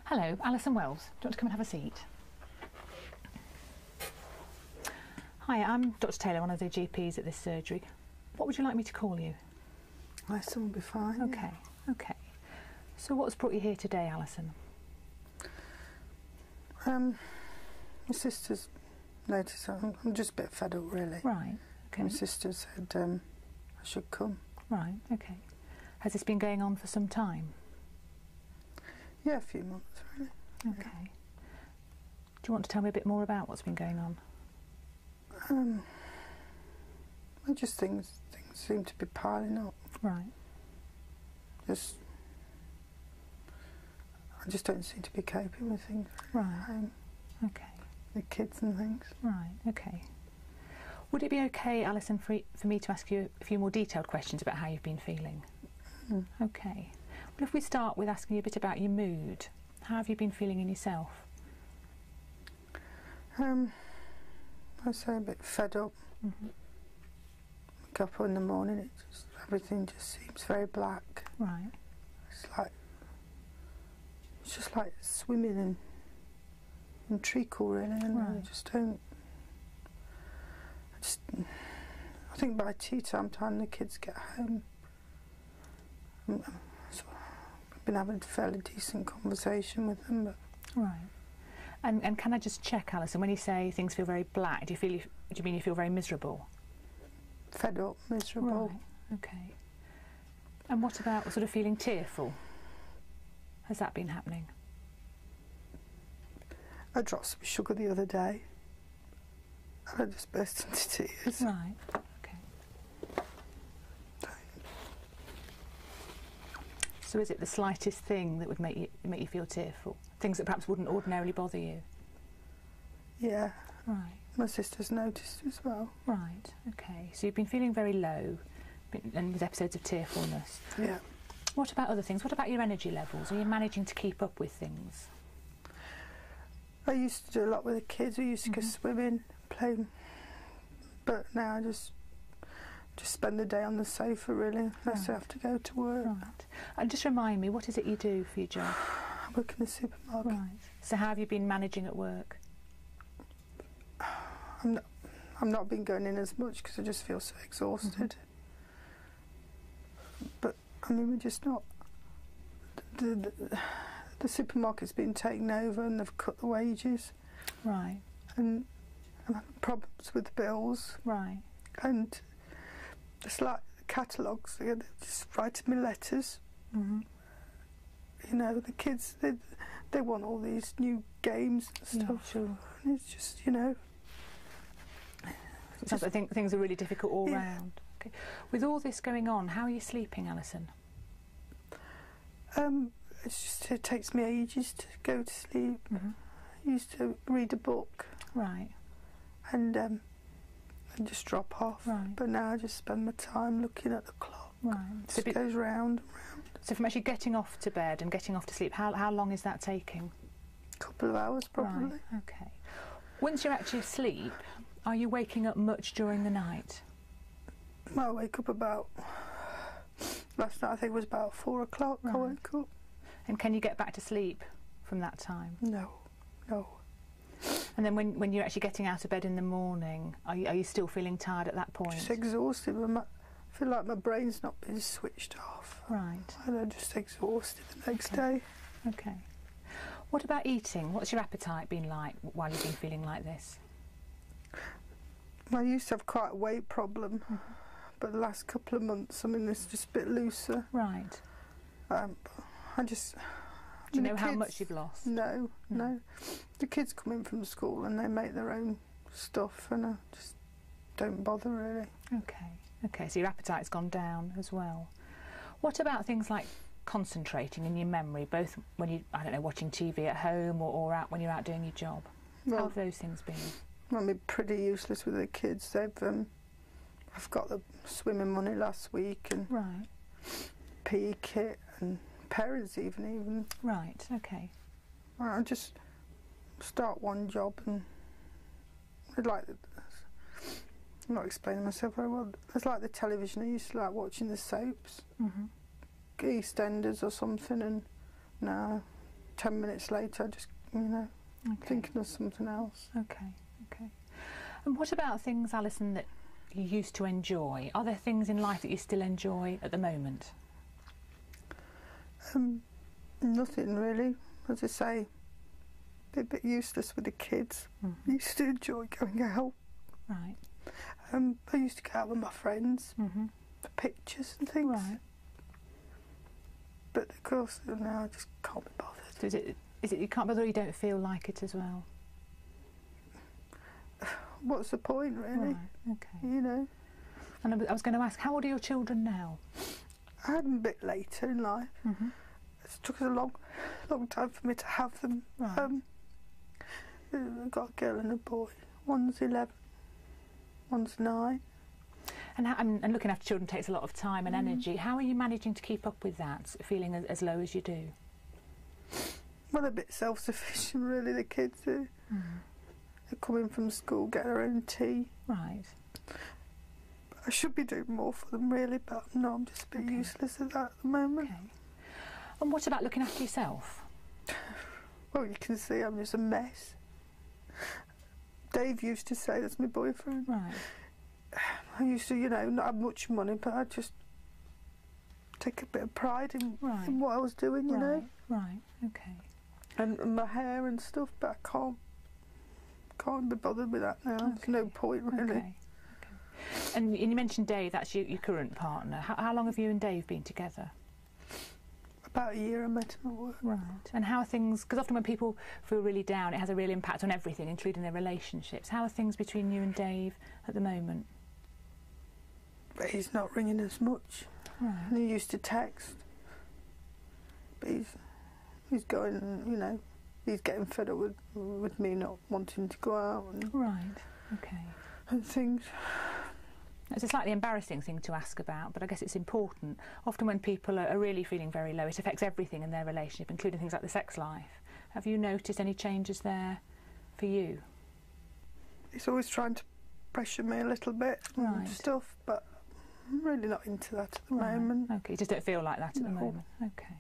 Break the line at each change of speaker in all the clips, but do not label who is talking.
Hello, Alison Wells. Do you want to come and have a seat? Hi, I'm Dr. Taylor, one of the GPs at this surgery. What would you like me to call you?
Alison will be fine.
Okay, yeah. Okay. So what's brought you here today, Alison?
My sister's noticed I'm just a bit fed up, really.
Right, okay.
My sister said I should come.
Right, okay. Has this been going on for some time?
Yeah, a few months, really.
Okay. Yeah. Do you want to tell me a bit more about what's been going on?
Just things seem to be piling up.
Right.
I just don't seem to be coping with things.
Right. Okay.
The kids and things.
Right, okay. Would it be okay, Alison, for me to ask you a few more detailed questions about how you've been feeling?
Mm.
Okay. Well, if we start with asking you a bit about your mood, how have you been feeling in yourself?
I say a bit fed up.
Mm-hmm.
Wake up in the morning, everything just seems very black.
Right.
It's just like swimming in treacle, really, and
right.
I think by tea time the kids get home, so I've been having a fairly decent conversation with them. But
right. And can I just check, Alison, when you say things feel very black, do you mean you feel very miserable?
Fed up, miserable.
Right, okay. And what about sort of feeling tearful? Has that been happening?
I dropped some sugar the other day and I just burst into tears.
Right, okay. So is it the slightest thing that would make you feel tearful? Things that perhaps wouldn't ordinarily bother you?
Yeah.
Right.
My sister's noticed as well.
Right, okay. So you've been feeling very low and with episodes of tearfulness.
Yeah.
What about other things? What about your energy levels? Are you managing to keep up with things?
I used to do a lot with the kids. I used to go swimming, play, but now I just spend the day on the sofa, really, unless I have to go to work.
Right. And just remind me, what is it you do for your job?
I work in the supermarket.
Right. So how have you been managing at work?
I'm not been going in as much because I just feel so exhausted. But I mean, we're just not. The supermarket's been taken over and they've cut the wages. Right. And I'm having problems with the bills. Right. And it's like the catalogues, they're just writing me letters. You know, the kids, they want all these new games and stuff. Yeah, sure. And it's just, you know.
I think things are really difficult all round. Okay. With all this going on, how are you sleeping, Alison?
It takes me ages to go to sleep. I used to read a book. Right. And just drop off. Right. But now I just spend my time looking at the clock. Right. So it goes round and round.
So from actually getting off to bed and getting off to sleep, how long is that taking?
A couple of hours, probably.
Right. Okay. Once you're actually asleep, are you waking up much during the night?
I wake up about... Last night I think it was about 4 o'clock. Right. I woke up.
And can you get back to sleep from that time?
No.
And then when you're actually getting out of bed in the morning, are you still feeling tired at that point?
Just exhausted. I feel like my brain's not been switched off. Right. And I'm just exhausted the next day.
Okay. What about eating? What's your appetite been like while you've been feeling like this?
I used to have quite a weight problem, but the last couple of months, I mean, it's just a bit looser. Right.
Do you know how much you've lost?
No. The kids come in from school and they make their own stuff and I just don't bother, really.
Okay, so your appetite's gone down as well. What about things like concentrating in your memory, both when you, I don't know, watching TV at home or out when you're out doing your job? How have those things been?
I mean, pretty useless with the kids. I've got the swimming money last week and PE kit and parents even.
Right, okay.
I just start one job and I'd like... I'm not explaining myself very well. It's like the television. I used to like watching the soaps, EastEnders or something, and now 10 minutes later, I just, you know, thinking of something else.
Okay, okay. And what about things, Alison, that you used to enjoy? Are there things in life that you still enjoy at the moment?
Nothing really. As I say, a bit useless with the kids. I used to enjoy going out.
Right.
I used to go out with my friends for pictures and things.
Right.
But of course, now I just can't be bothered.
So is it you can't bother, or you don't feel like it as well?
What's the point, really?
Right, okay.
You know.
And I was going to ask, how old are your children now?
I had them a bit later in life. It took us a long time for me to have them.
Right.
I've got a girl and a boy. One's 11, one's 9.
And looking after children takes a lot of time and energy. How are you managing to keep up with that, feeling as low as you do?
Well, a bit self-sufficient, really, the kids do. They're coming from school, get their own tea.
Right.
I should be doing more for them, really, but no, I'm just a bit useless at that at the moment.
Okay. And what about looking after yourself?
Well, you can see I'm just a mess. Dave used to say, that's my boyfriend.
Right.
I used to, you know, not have much money, but I just take a bit of pride in what I was doing, you know.
Right, okay.
And my hair and stuff, but I can't be bothered with that now. There's no point, really.
Okay. And you mentioned Dave, that's your current partner. How long have you and Dave been together?
About a year. I met him at work.
Right. And how are things, because often when people feel really down, it has a real impact on everything, including their relationships. How are things between you and Dave at the moment?
But he's not ringing as much.
Right.
And he used to text. But he's going, you know, he's getting fed up with me not wanting to go out and and things.
It's a slightly embarrassing thing to ask about, but I guess it's important. Often when people are really feeling very low, it affects everything in their relationship, including things like the sex life. Have you noticed any changes there for you?
He's always trying to pressure me a little bit and stuff, but I'm really not into that at the moment.
Okay, you just don't feel like that at the moment. Okay.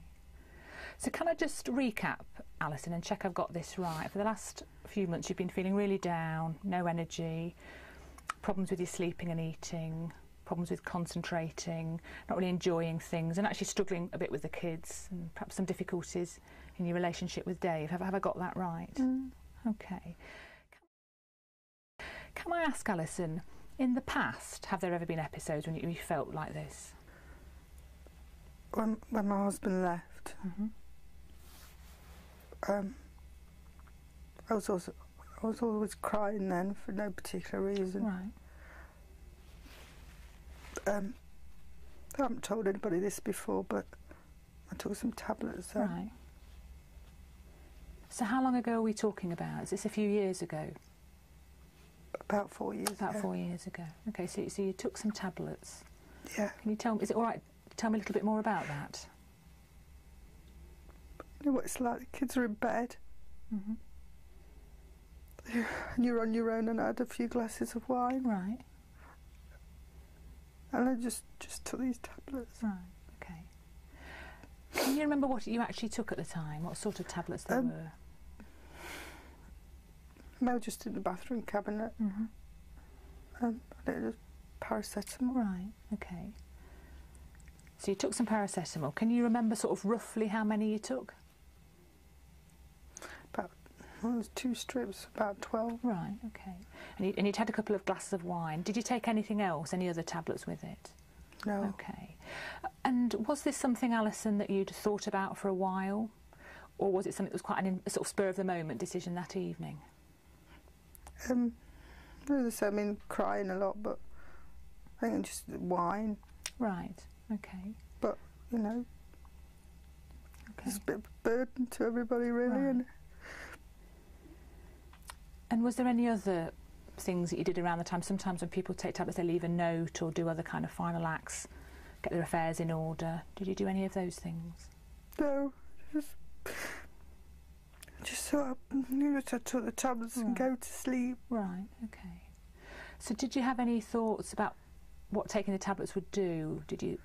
So can I just recap, Alison, and check I've got this right? For the last few months you've been feeling really down, no energy, problems with your sleeping and eating, problems with concentrating, not really enjoying things, and actually struggling a bit with the kids, and perhaps some difficulties in your relationship with Dave. Have I got that right? Okay. Can I ask, Alison, in the past, have there ever been episodes when you felt like this?
When my husband left, I was always crying then for no particular reason.
Right.
I haven't told anybody this before, but I took some tablets then.
Right. So how long ago are we talking about? Is this a few years ago?
About 4 years ago.
About 4 years ago. Okay, so you took some tablets.
Yeah.
Can you tell me, is it all right to tell me a little bit more about that?
You know what it's like, the kids are in bed. And you're on your own, and I had a few glasses of wine.
Right.
And I just took these tablets.
Right, okay. Can you remember what you actually took at the time? What sort of tablets they were?
They were just in the bathroom cabinet. And it was paracetamol.
Right, okay. So you took some paracetamol. Can you remember sort of roughly how many you took?
Well, there's 2 strips, about 12.
Right, okay. And you'd had a couple of glasses of wine. Did you take anything else, any other tablets with it?
No.
Okay. And was this something, Alison, that you'd thought about for a while? Or was it something that was quite a sort of spur-of-the-moment decision that evening?
As I say, I mean, crying a lot, but I think just wine.
Right, okay.
But, you know, it's a bit of a burden to everybody, really.
Right. And was there any other things that you did around the time? Sometimes when people take tablets, they leave a note or do other kind of final acts, get their affairs in order. Did you do any of those things?
No, just sort of, you know, to took the tablets and go to sleep.
Right, okay. So did you have any thoughts about what taking the tablets would do? Did you?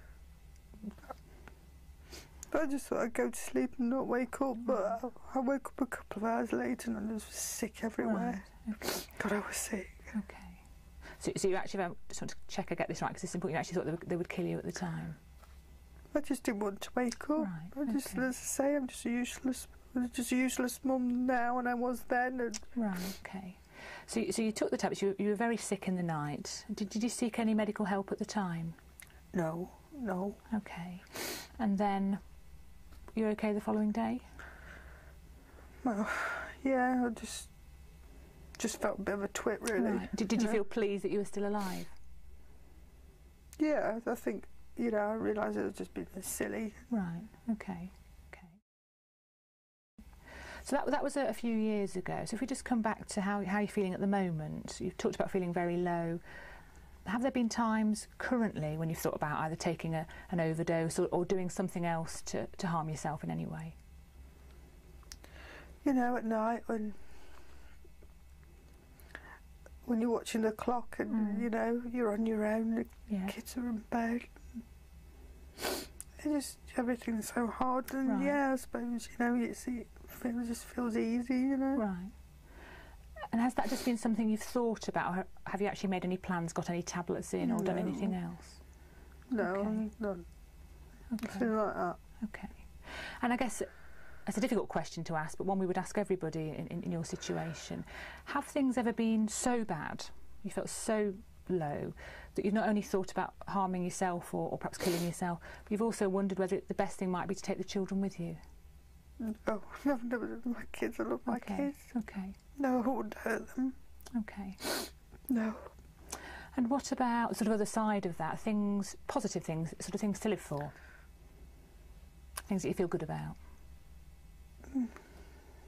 I just thought I'd go to sleep and not wake up, but I woke up a couple of hours later and I was sick everywhere.
Right. Okay.
God, I was sick.
Okay. So you actually just want to check I get this right, because it's important. You actually thought they would kill you at the time.
I just didn't want to wake up.
Right.
I just, as I say, I'm just a useless mum now, and I was then. And
right. Okay. So you took the tablets. You were very sick in the night. Did you seek any medical help at the time?
No.
Okay. And then you're okay the following day?
Well, yeah. I just felt a bit of a twit, really.
Right. Did you feel pleased that you were still alive?
Yeah, I think, I realised it was just being silly.
Right. Okay. So that was a few years ago. So if we just come back to how you're feeling at the moment, you've talked about feeling very low. Have there been times currently when you've thought about either taking an overdose or doing something else to harm yourself in any way?
At night when you're watching the clock and, you're on your own, the kids are in bed. Everything's so hard, and I suppose, it just feels easy,
Right. And has that just been something you've thought about, or have you actually made any plans, got any tablets in, or done anything else?
No, none. Nothing like that.
Okay. And I guess it's a difficult question to ask, but one we would ask everybody in your situation. Have things ever been so bad, you felt so low, that you've not only thought about harming yourself or perhaps killing yourself, but you've also wondered whether the best thing might be to take the children with you?
Oh, I've never done my kids. I love my kids.
Okay.
No, I wouldn't hurt them.
Okay.
No.
And what about sort of other side of that? Things, positive things, sort of things to live for? Things that you feel good about?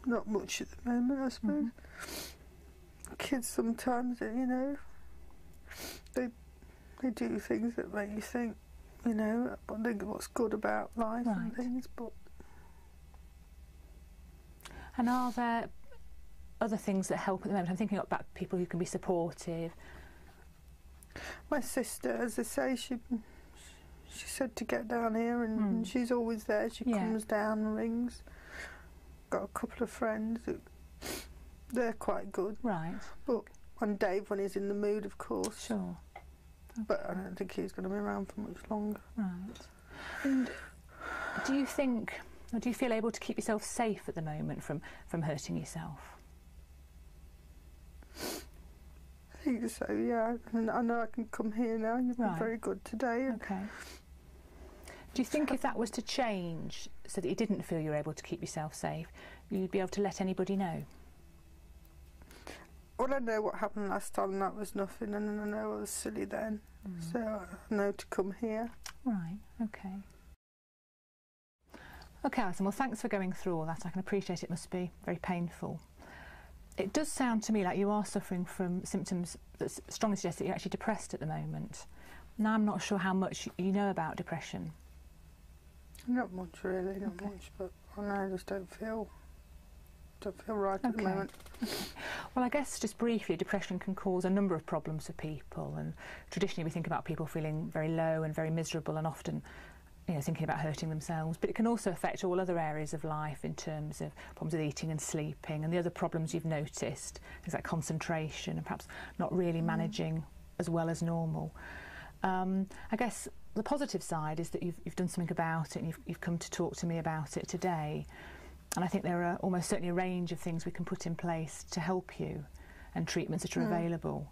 Not much at the moment, I suppose. Kids sometimes, they do things that make you think, think what's good about life and things, but...
And are there other things that help at the moment? I'm thinking about people who can be supportive.
My sister, as I say, she said to get down here, and she's always there. She comes down and rings. Got a couple of friends they're quite good.
Right.
But on Dave, when he's in the mood, of course.
Sure. Okay.
But I don't think he's going to be around for much longer.
Right. And do you think, or do you feel able to keep yourself safe at the moment from hurting yourself?
I think so, yeah. And I know I can come here now. You've been very good today.
Okay. Do you think if that was to change, so that you didn't feel you were able to keep yourself safe, you'd be able to let anybody know?
Well, I know what happened last time, and that was nothing, and I know I was silly then. So I know to come here.
Right, okay. Okay, Alison, well, thanks for going through all that. I can appreciate it must be very painful. It does sound to me like you are suffering from symptoms that strongly suggest that you're actually depressed at the moment. Now, I'm not sure how much you know about depression.
Not much, really, not much, but I just don't feel right at the moment.
Okay. Well, I guess just briefly, depression can cause a number of problems for people, and traditionally we think about people feeling very low and very miserable and often thinking about hurting themselves, but it can also affect all other areas of life in terms of problems with eating and sleeping and the other problems you've noticed, things like concentration and perhaps not really managing as well as normal. I guess the positive side is that you've done something about it, and you've come to talk to me about it today. And I think there are almost certainly a range of things we can put in place to help you, and treatments that are available.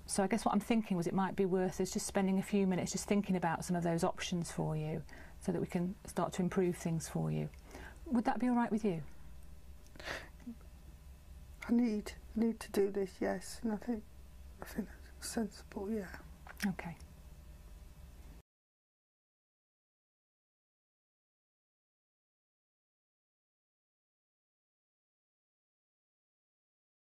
So I guess what I'm thinking was it might be worth us just spending a few minutes just thinking about some of those options for you, so that we can start to improve things for you. Would that be all right with you?
I need to do this, yes, and I think that's sensible, yeah.
Okay.